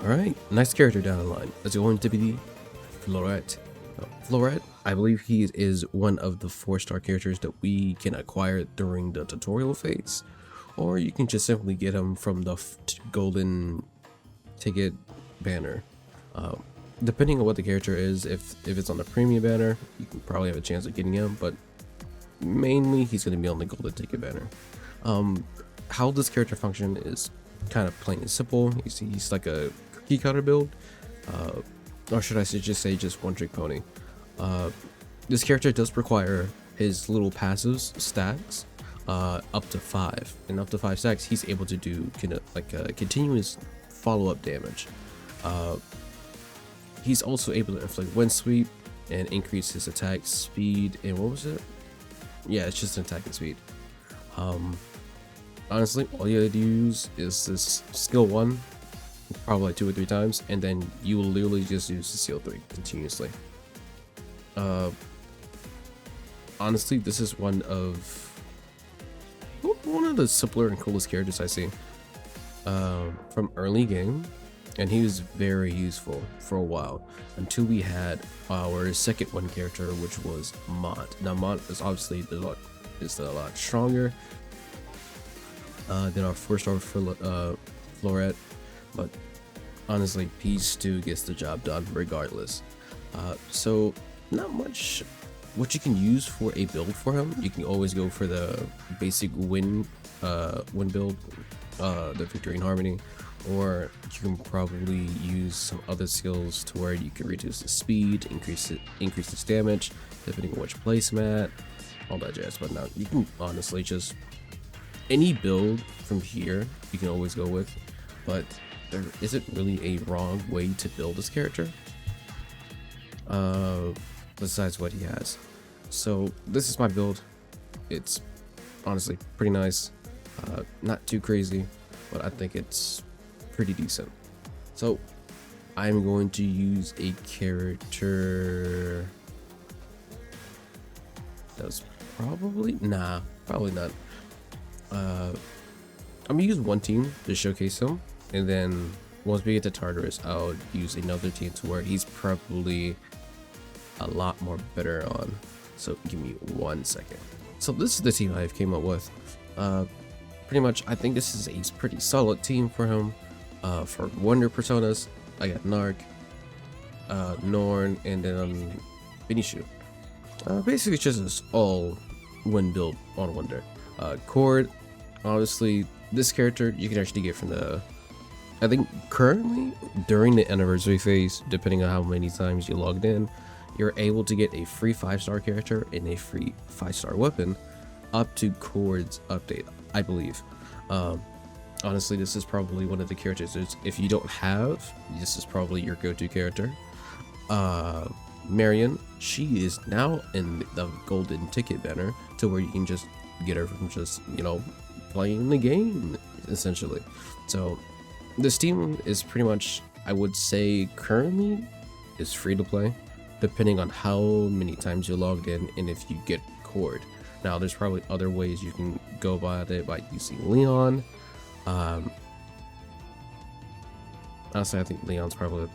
Alright, next character down the line is going to be FLEURET. FLEURET, I believe he is one of the 4-star characters that we can acquire during the tutorial phase, or you can just simply get him from the golden ticket banner. Depending on what the character is, if it's on the premium banner, you can probably have a chance of getting him, but mainly he's going to be on the golden ticket banner. How this character function is kind of plain and simple. You see, he's like a cookie cutter build, or should I say just one trick pony. This character does require his little passives stacks up to 5, and up to 5 stacks he's able to do continuous follow-up damage. He's also able to inflict wind sweep and increase his attack speed, and what was it? Yeah, it's just an attack and speed. Honestly, all you gotta use is this skill 1, probably like 2 or 3 times, and then you will literally just use the skill 3 continuously. Honestly, this is one of the simpler and coolest characters I see from early game, and he was very useful for a while until we had our second one character, which was Mont. Now Mont is obviously a lot stronger than our 4-star FLEURET, but honestly, Piece 2 gets the job done regardless. So not much what you can use for a build for him. You can always go for the basic wind build, the Victory and Harmony, or you can probably use some other skills to where you can reduce the speed, increase its damage, depending on which placemat, all that jazz. But now you can honestly just any build from here you can always go with, but there isn't really a wrong way to build this character besides what he has. So this is my build. It's honestly pretty nice, not too crazy, but I think it's pretty decent. So I'm going to use a character that's probably not. I'm gonna use one team to showcase him, and then once we get to Tartarus, I'll use another team to where he's probably a lot more better on. So give me 1 second. So this is the team I've came up with. Pretty much, I think this is a pretty solid team for him. For Wonder Personas, I got Narc, Norn, and then Benishu. Basically, it's just this all wind build on Wonder. Cord, honestly, this character you can actually get from the, I think currently during the anniversary phase, depending on how many times you logged in, you're able to get a free 5-star character and a free 5-star weapon up to Cord's update, I believe. Honestly, this is probably one of the characters, if you don't have, this is probably your go-to character. Marion, she is now in the golden ticket banner, to where you can just get her from just, playing the game, essentially. So this team is pretty much, I would say currently, is free to play, depending on how many times you logged in and if you get Cord. Now there's probably other ways you can go about it, by using Leon. Honestly, I think Leon's probably,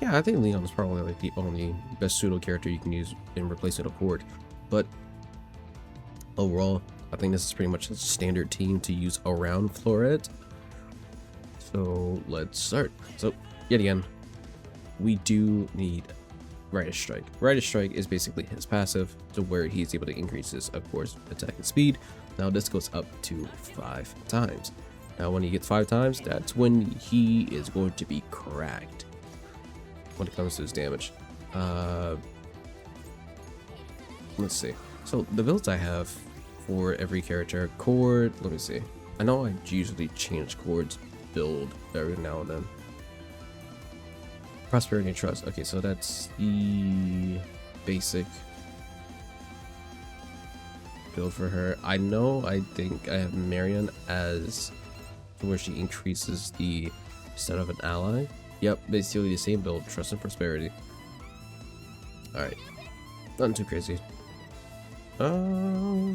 like the only best pseudo character you can use in replacement of Cord. But overall, I think this is pretty much a standard team to use around FLEURET. So let's start. So yet again, we do need Righteous Strike. Righteous Strike is basically his passive, to where he's able to increase his, of course, attack and speed. Now this goes up to 5 times. Now when he gets 5 times, that's when he is going to be cracked when it comes to his damage. Let's see. So the builds I have for every character, Cord, let me see. I know I usually change Cord's build every now and then. Prosperity and Trust. Okay, so that's the basic build for her. I think I have Marion as where she increases the stat of an ally. Yep, basically the same build, Trust and Prosperity. Alright, nothing too crazy. Well,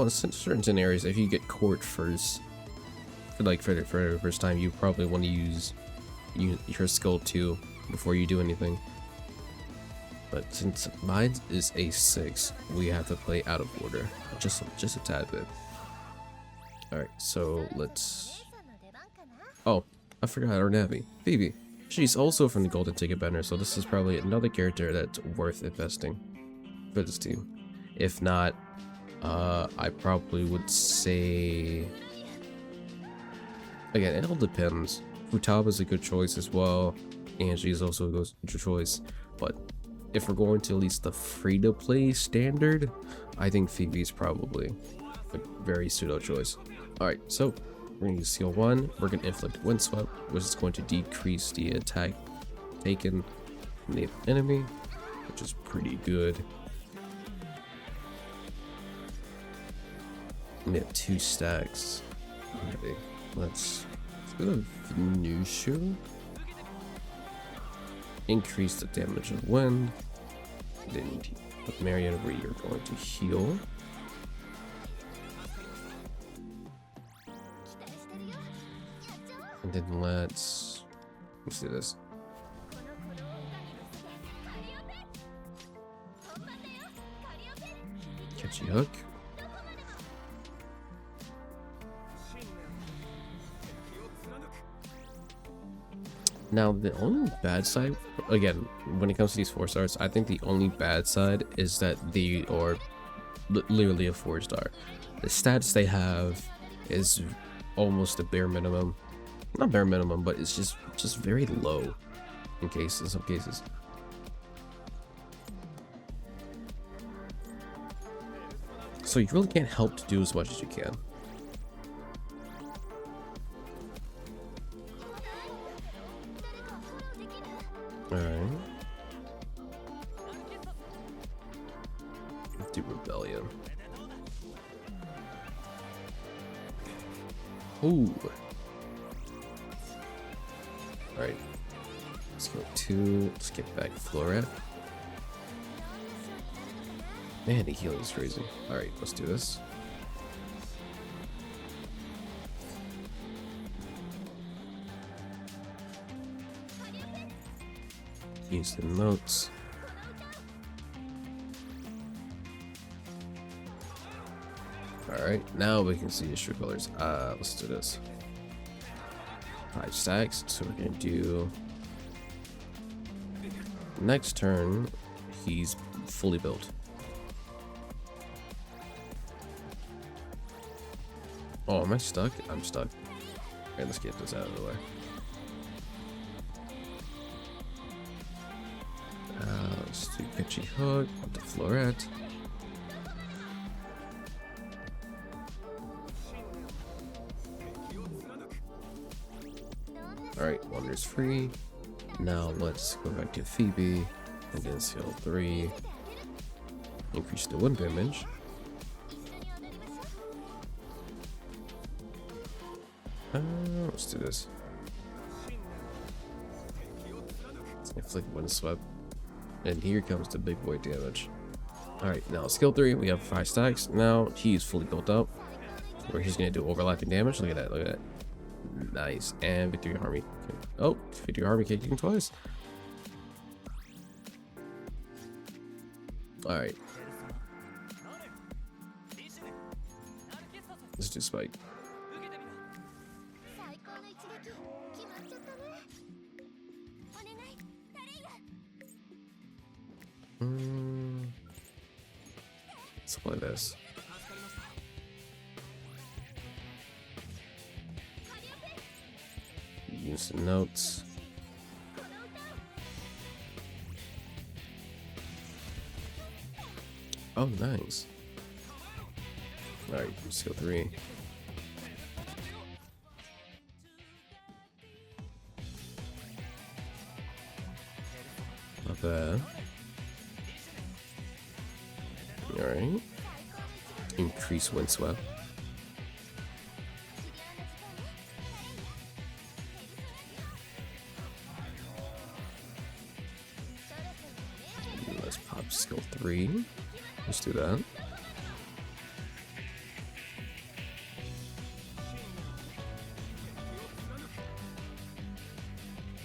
in certain scenarios, if you get Court first, for the first time, you probably want to use your skill 2 before you do anything. But since mine is a 6, we have to play out of order, just a tad bit. All right, so let's. Oh, I forgot our Navi, Phoebe. She's also from the Golden Ticket banner, so this is probably another character that's worth investing for this team. If not, I probably would say. Again, it all depends. Futaba is a good choice as well. Angie is also a good choice, but if we're going to at least the free-to-play standard, I think Phoebe is probably a very pseudo choice. Alright, so we're going to use Seal 1, we're going to inflict Windswept, which is going to decrease the attack taken from the enemy, which is pretty good. We have 2 stacks. Okay, let's go to Venushu. Increase the damage of wind. Then with Mariana, where you're going to heal. And then let's do this. Catchy hook. Now the only bad side, again, when it comes to these 4-stars, I think the only bad side is that they are literally a 4-star. The stats they have is almost a bare minimum. Not bare minimum, but it's just very low in some cases. So you really can't help to do as much as you can. Alright. Do Rebellion. Ooh. Alright. Let's go 2. Let's get back FLEURET. Man, the healing is crazy. Alright, let's do this. Use the notes. Alright, now we can see his true colors. Let's do this. 5 stacks, so we're gonna do next turn. He's fully built. Oh, am I stuck? I'm stuck. Okay, let's get this out of the way. Let's do Pitchy Hook, up to FLEURET. Alright, Wonder's free. Now let's go back to Phoebe and then Seal 3. Increase the wind damage. Let's do this. Let's inflict Windswept. And here comes the big boy damage. Alright, now skill 3, we have 5 stacks. Now he's fully built up. Where he's gonna do overlapping damage. Look at that, look at that. Nice. And Victory Harmony. Oh, Victory Harmony kicking twice. Alright. Let's do Spike. Let's play this. Use the notes. Oh, nice. Alright, skill 3. Not bad. Alright. Increase Windswept. Let's pop skill 3. Let's do that.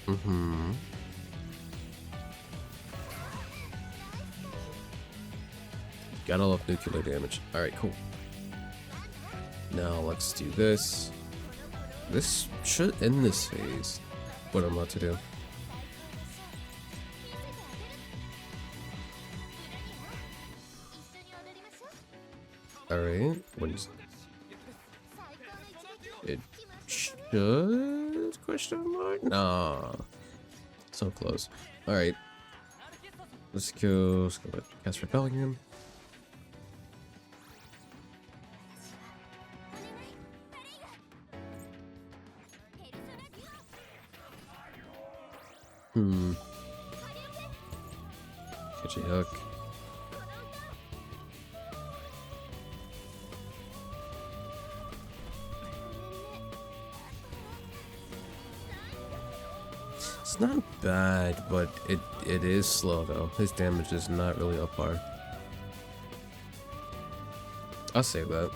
Mm-hmm. Gotta love nuclear damage. Alright, cool. Now let's do this. This should end this phase. What I'm about to do. Alright, what is it? Should question mark? Nah. So close. Alright. Let's go cast Rebellion. Catch a hook. It's not bad, but it is slow though. His damage is not really up par. I'll save that.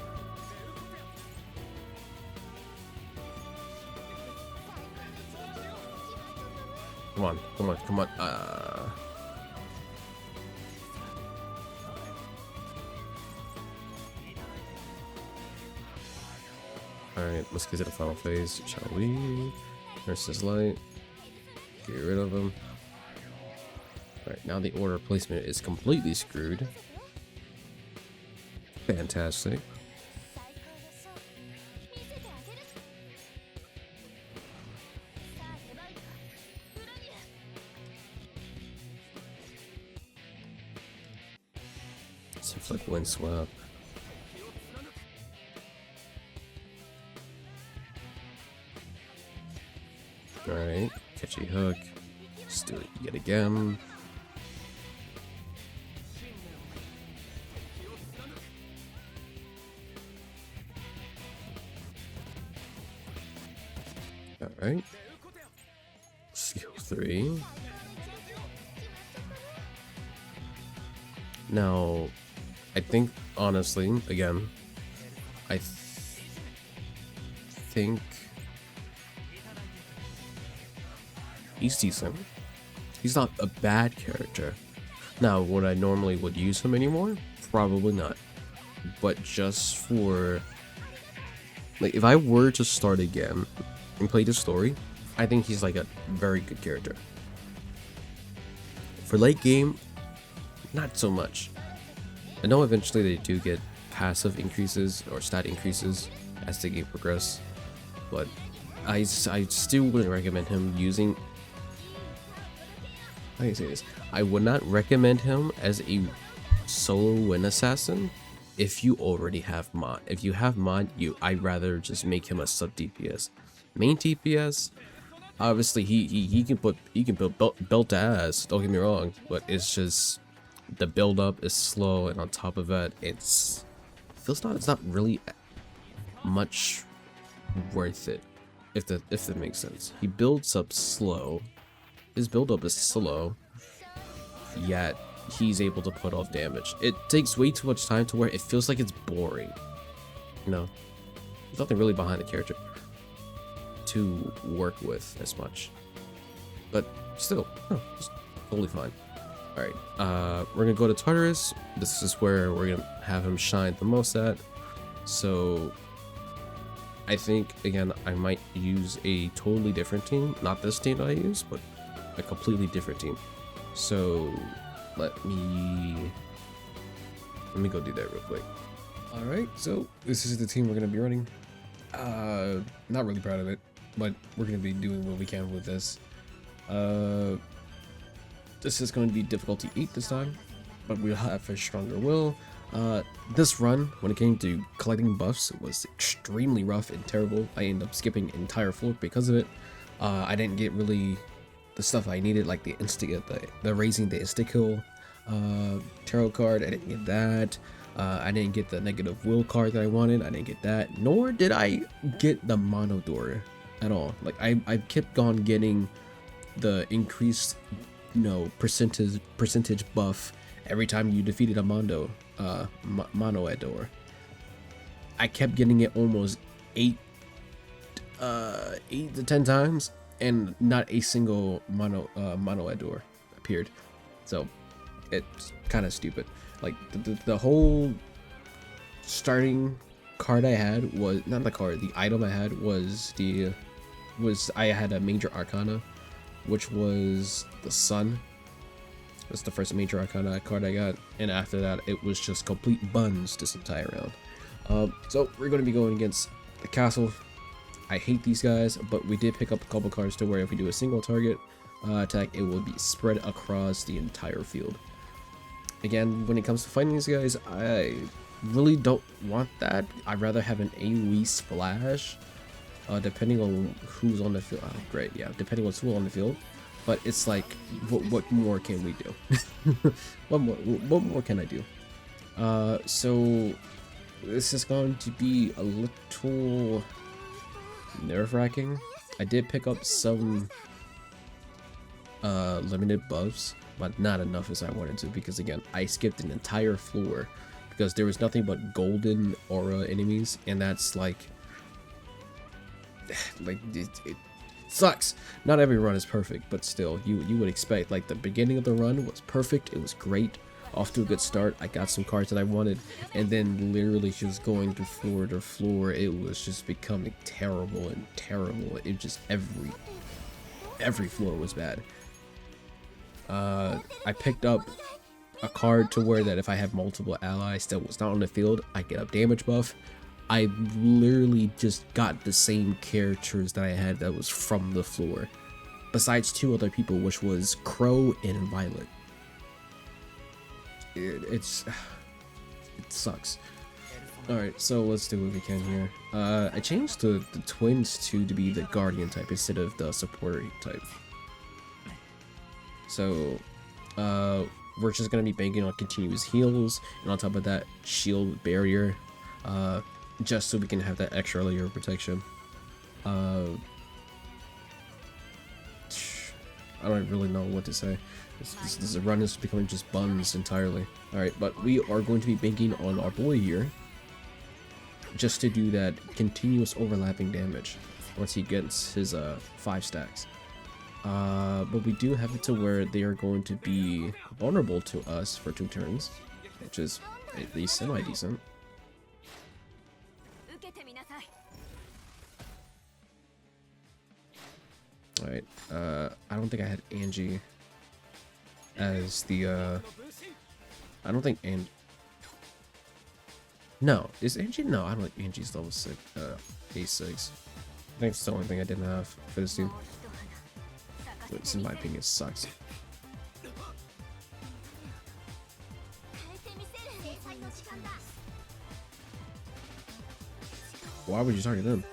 Come on, come on, come on. Alright, let's get to the final phase, shall we? Versus light. Get rid of him. Alright, now the order placement is completely screwed. Fantastic. Seems like wind swap. Alright, catchy hook. Let's do it yet again. Alright. Skill 3. Now, I think, honestly, again, I think he's decent. He's not a bad character. Now, would I normally would use him anymore? Probably not. But just for, like, if I were to start again and play the story, I think he's like a very good character. For late game, not so much. I know eventually they do get passive increases or stat increases as the game progresses, but I still wouldn't recommend him using. How do you say this? I would not recommend him as a solo win assassin if you already have mod. If you have mod, I'd rather just make him a sub DPS. Main DPS, obviously he can build belt to ass. Don't get me wrong, but it's just the build up is slow, and on top of that, it's not really much worth it. If that makes sense. He builds up slow. His build up is slow, yet he's able to put off damage. It takes way too much time to where it feels like it's boring. You know, there's nothing really behind the character to work with as much, but still, it's totally fine. All right, we're gonna go to Tartarus. This is where we're gonna have him shine the most at. So I think, again, I might use a totally different team, not this team that I use, but a completely different team. So let me go do that real quick. All right, so this is the team we're gonna be running. Not really proud of it, but we're gonna be doing what we can with this. This is going to be difficulty 8 this time, but we'll have a stronger will. This run, when it came to collecting buffs, was extremely rough and terrible. I ended up skipping entire floor because of it. I didn't get really the stuff I needed, like the raising the insta kill tarot card. I didn't get that. I didn't get the negative will card that I wanted. I didn't get that, nor did I get the mono door at all. Like I kept on getting the increased, percentage buff every time you defeated a mono door. I kept getting it almost 8 to 10 times, and not a single mono door appeared. So it's kind of stupid. Like the whole starting card I had was not the card. The item I had was I had a major arcana, which was the sun. That's the first major arcana card I got, and after that it was just complete buns this entire round. So we're going to be going against the castle. I hate these guys, but we did pick up a couple cards to where if we do a single target attack, it will be spread across the entire field. Again, when it comes to fighting these guys, I really don't want that. I'd rather have an AoE splash, depending on who's on the field. Oh, great, yeah, depending on who's on the field. But it's like, what more can we do? what more can I do? So this is going to be a little nerve-wracking. I did pick up some limited buffs, but not enough as I wanted to, because again, I skipped an entire floor because there was nothing but golden aura enemies, and that's like it sucks. Not every run is perfect, but still, you would expect, like, the beginning of the run was perfect. It was great, off to a good start. I got some cards that I wanted, and then literally just going to floor to floor, it was just becoming terrible and terrible. It just every floor was bad. I picked up a card to where that if I have multiple allies that was not on the field, I get a damage buff. I literally just got the same characters that I had that was from the floor, besides 2 other people, which was Crow and Violet. It sucks. Alright, so let's do what we can here. I changed the twins to be the guardian type instead of the supporter type. So we're just gonna be banking on continuous heals, and on top of that, shield barrier, just so we can have that extra layer of protection. I don't really know what to say. This run is becoming just buns entirely. Alright, but we are going to be banking on our boy here, just to do that continuous overlapping damage once he gets his 5 stacks. But we do have it to where they are going to be vulnerable to us for 2 turns, which is at least semi-decent. Alright, I don't think I had Angie as the, I don't think no, is Angie? No, I don't think Angie's level 6, A6. I think it's the only thing I didn't have for this team. Which, in my opinion, sucks. Why would you target them?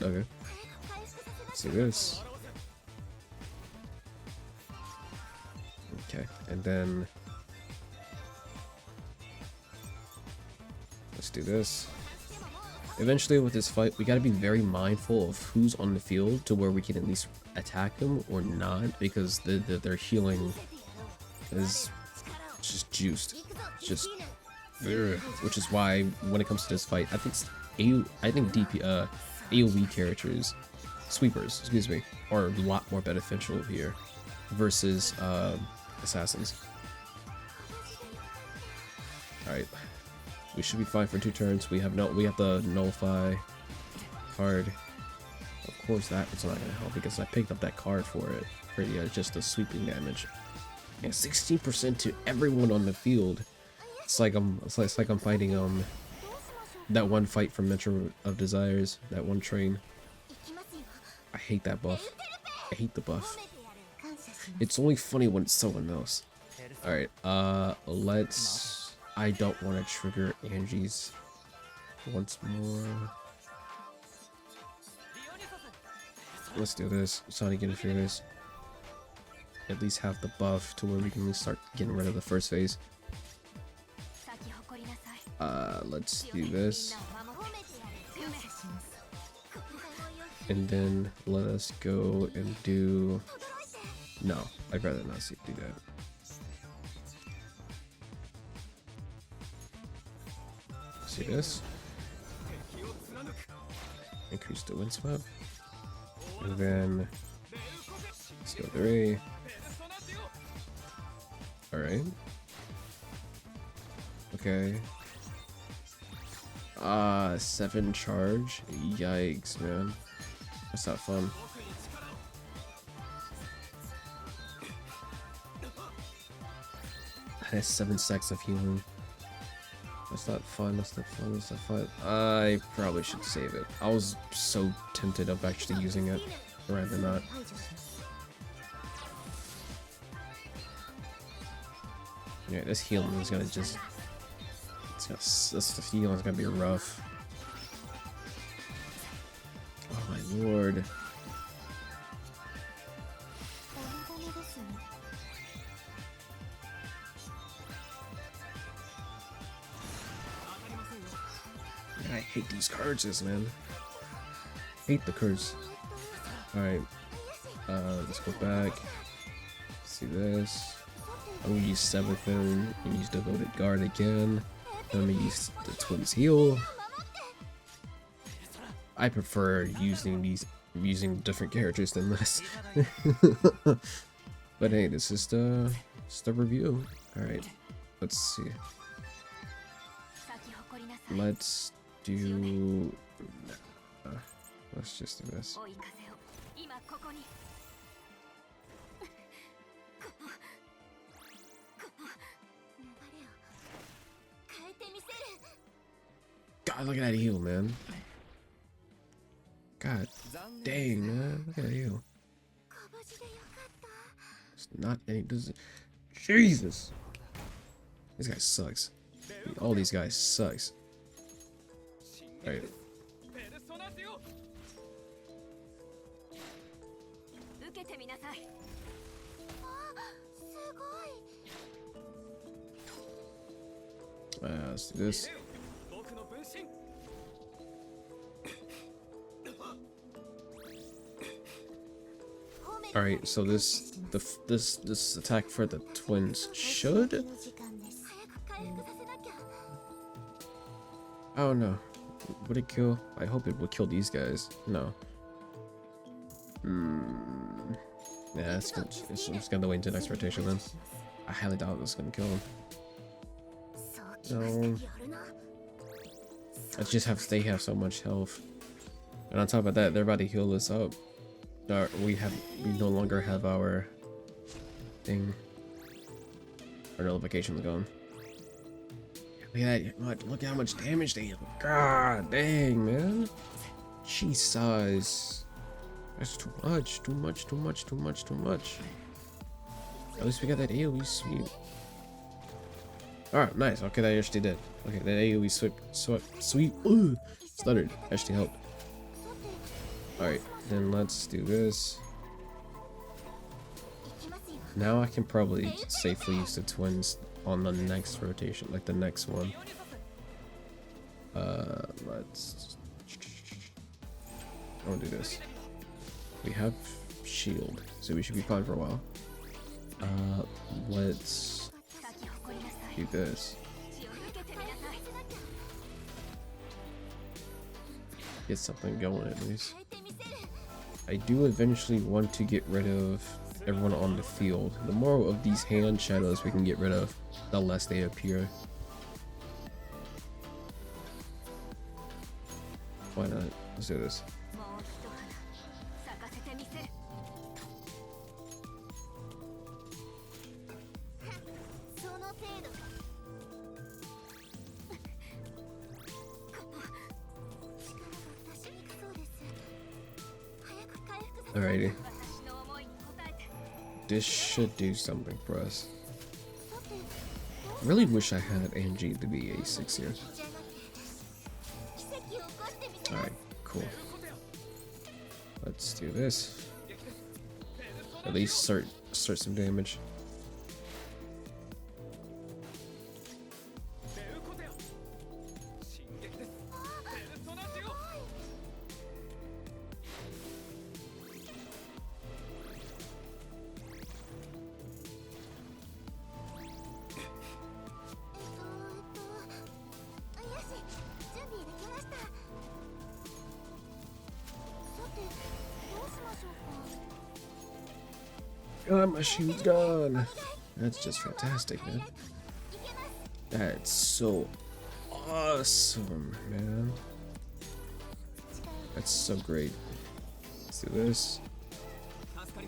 Okay. Let's do this. Okay, and then let's do this. Eventually with this fight, we gotta be very mindful of who's on the field to where we can at least attack them or not, because their healing is just juiced. It's just, which is why when it comes to this fight, I think AoE characters, sweepers, excuse me, are a lot more beneficial here versus assassins. Alright, we should be fine for 2 turns. We have the nullify card. Of course that it's not gonna help because I picked up that card for it. For just the sweeping damage. Yeah, 16% to everyone on the field. It's like I'm fighting that one fight from Metro of Desires, that one train. I hate that buff. I hate the buff. It's only funny when it's someone else. Alright, I don't want to trigger Angie's once more. Let's do this. Sonic interference. At least have the buff to where we can start getting rid of the first phase. Let's do this. And then let us go and do... No, I'd rather not do that. See this? Increase the wind swap. And then skill 3. Alright. Okay. 7 charge. Yikes, man. That's not fun. Has 7 stacks of healing. That's not fun. That's not fun. That's not fun. I probably should save it. I was so tempted of actually using it, rather not. Yeah, this healing is gonna just. This healing is gonna be rough. Oh my lord. I hate these cards, man. Hate the curse. Alright. Let's go back. See this. I'm gonna use 7th and use Devoted Guard again. I'm gonna use the Twins Heal. I prefer using different characters than this. But hey, this is the review. Alright. Let's see. Let's do let's just do this. God, look at that heal, man. God dang, man. Look at that heal. It's not any. Jesus. This guy sucks. All these guys sucks. Alright. Let's do this. Alright, so this attack for the twins should. I don't know. Would it kill? I hope it would kill these guys. No. Yeah, it's just gonna wait until next rotation then. I highly doubt this is gonna kill him. No. They have so much health. And on top of that, they're about to heal us up. We no longer have our thing. Our notifications gone. Look at that! Look at how much damage they do. God dang, man! Jesus, that's too much. Too much. Too much. Too much. Too much. At least we got that AOE sweep. Alright, nice. Okay, that actually did. Okay, that AOE sweep. Ooh, stuttered. Actually helped. Alright, then let's do this. Now I can probably safely use the twins on the next rotation, like the next one. Let's. I'll do this. We have shield, so we should be fine for a while. Let's do this. Get something going at least. I do eventually want to get rid of everyone on the field. The more of these hand shadows we can get rid of, the less they appear. Why not? Let's do this. Alrighty. This should do something for us. Really wish I had AMG to be A6 here. Alright, cool. Let's do this. At least start some damage. God, my shield's gone. That's just fantastic, man. That's so awesome, man. That's so great. Let's do this.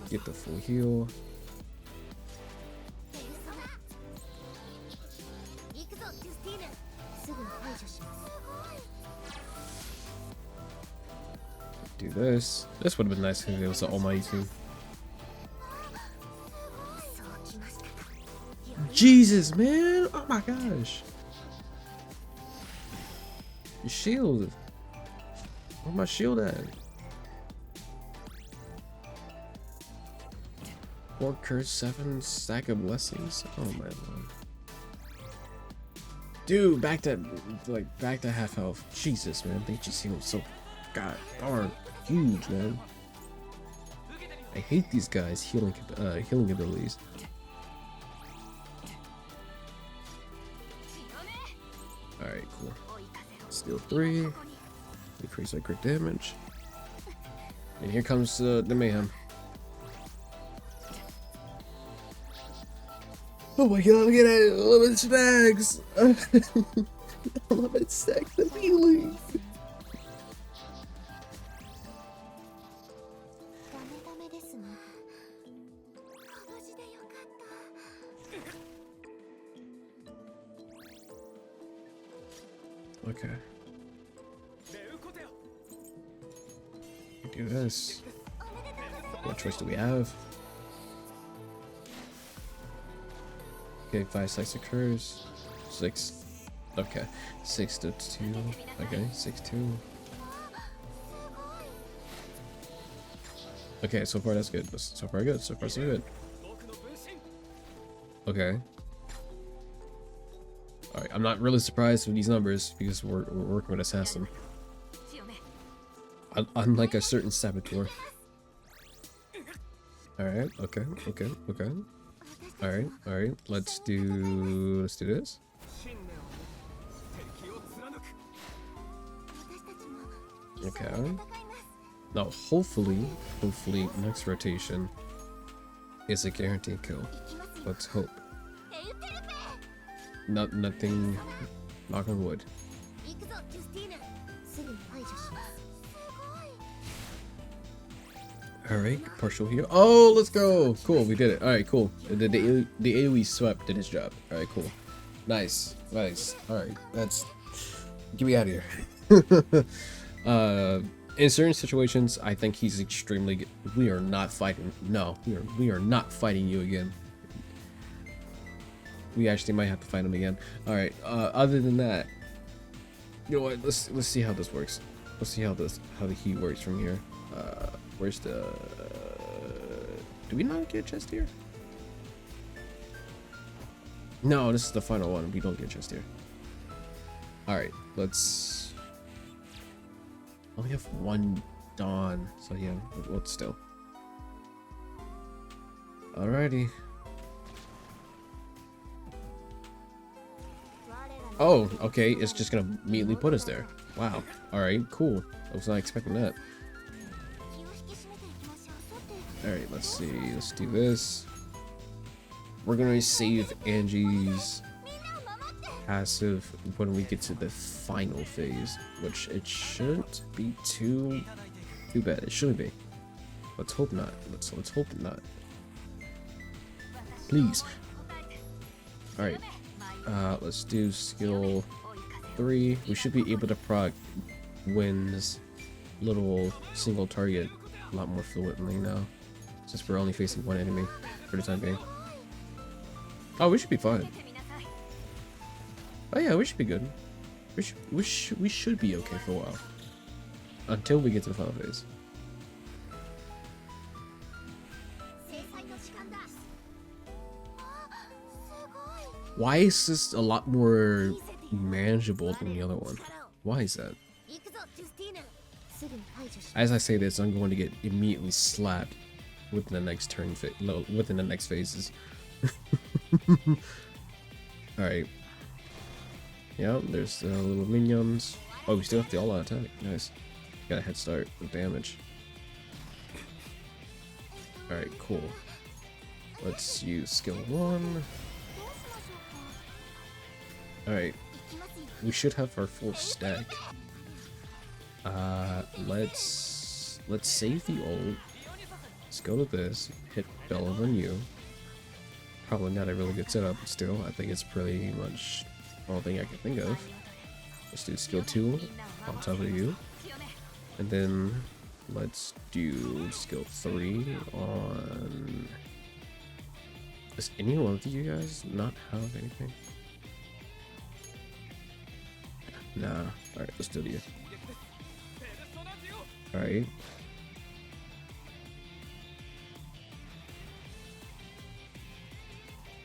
Get the full heal. Do this. This would have been nice if it was the almighty team. Jesus, man! Oh my gosh! Your shield. Where's my shield at? 4 curse, 7 stack of blessings. Oh my lord. Dude, back to half health. Jesus, man, they just seem so god darn huge, man. I hate these guys healing abilities. All right, cool. Steal 3. Decrease our crit damage. And here comes the mayhem. Oh my god, look at that! 11 stacks! 11 stacks of healing! Okay. Do this. What choice do we have? Okay, 5 stacks occurs. 6. Okay. 6 to 2. Okay, 6 2. Okay, so far that's good. So far good. So far so good. Okay. Alright, I'm not really surprised with these numbers because we're working with assassin. Unlike a certain saboteur. Alright, okay. Alright, let's do this. Okay. Now hopefully next rotation is a guaranteed kill. Let's hope. Nothing, knock on wood. Alright, partial heal. Oh, let's go! Cool, we did it. Alright, cool. The AoE swept did its job. Alright, cool. Nice. Alright, that's... Get me out of here. In certain situations, I think he's extremely good. We are not fighting. No, we are not fighting you again. We actually might have to fight him again. Alright, other than that, you know what, let's see how this works. Let's see how the heat works from here. Where's the... do we not get a chest here? No, this is the final one. We don't get a chest here. Alright, let's... only have 1 dawn, so yeah, let's still. Alrighty. Oh, okay, it's just gonna immediately put us there. Wow. Alright, cool. I was not expecting that. Alright, let's see. Let's do this. We're gonna save Angie's passive when we get to the final phase, which it shouldn't be too bad. It shouldn't be. Let's hope not. Let's hope not. Please. Alright. Let's do skill 3. We should be able to proc Wynn's little single target a lot more fluently now, since we're only facing 1 enemy for the time being. Oh, we should be fine. Oh yeah, we should be good. We should be okay for a while until we get to the final phase. Why is this a lot more manageable than the other one? Why is that? As I say this, I'm going to get immediately slapped within the next turn, within the next phases. Alright. Yeah, there's the little minions. Oh, we still have the all-out attack. Nice. Got a head start with damage. Alright, cool. let's use skill 1. Alright, we should have our full stack. Let's save the ult. Let's go to this, hit Bell on you. Probably not a really good setup, but still, I think it's pretty much the only thing I can think of. Let's do skill 2 on top of you. And then let's do skill 3 on... Does any one of you guys not have anything? Nah. Alright, let's do you. Alright.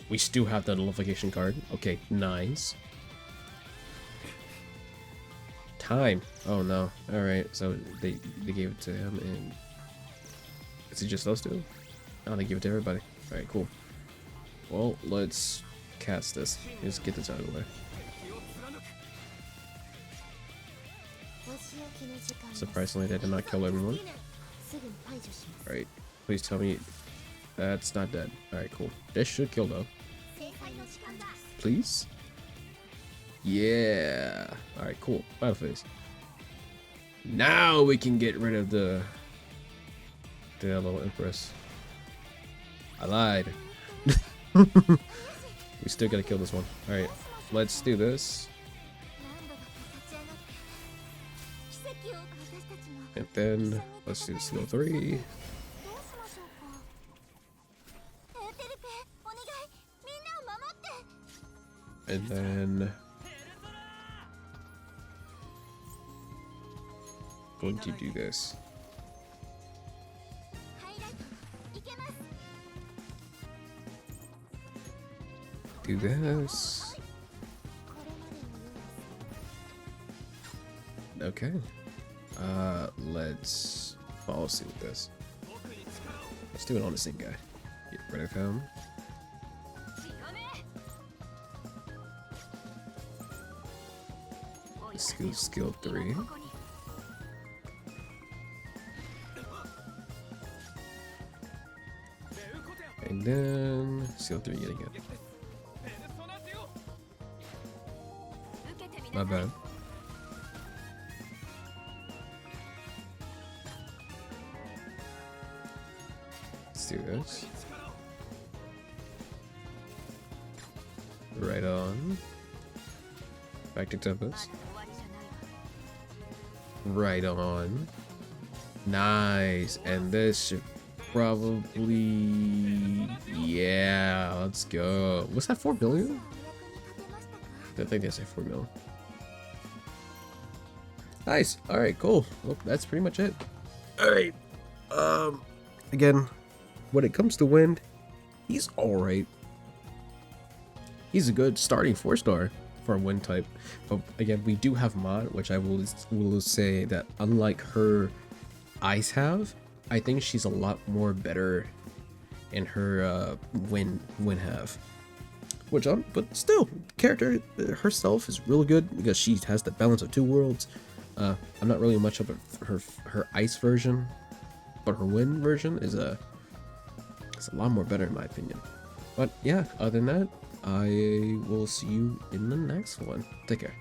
We still have the nullification card. Okay, nice. Time. Oh no. Alright, so they gave it to him, and is it just those two? Oh, they give it to everybody. Alright, cool. Well, let's cast this. Let's get this out of the way. Surprisingly, they did not kill everyone. Alright, please tell me that's not dead. Alright, cool. This should kill though. Please? Yeah. Alright, cool. Battle phase. Now we can get rid of the little Empress. I lied. We still gotta kill this one. Alright, let's do this. And then let's do skill 3. And then going to do this. Do this. Okay. Let's follow suit with this. Let's do it on the same guy. Get rid of him. Skill 3. And then skill 3 yet again. My bad. Let's do this. Right on. Back to Tempest. Right on. Nice. And this should probably... Yeah, let's go. Was that 4 million? I think they say 4 million. Nice. Alright, cool. Well, that's pretty much it. Alright. Again, when it comes to Wind, he's alright. He's a good starting 4-star for a Wind type. But again, we do have Mod, which I will say that unlike her Ice have, I think she's a lot more better in her Wind have. Which but still, character herself is really good because she has the balance of 2 worlds. I'm not really much of her Ice version, but her Wind version is a lot more better in my opinion. But yeah, other than that, I will see you in the next one. Take care.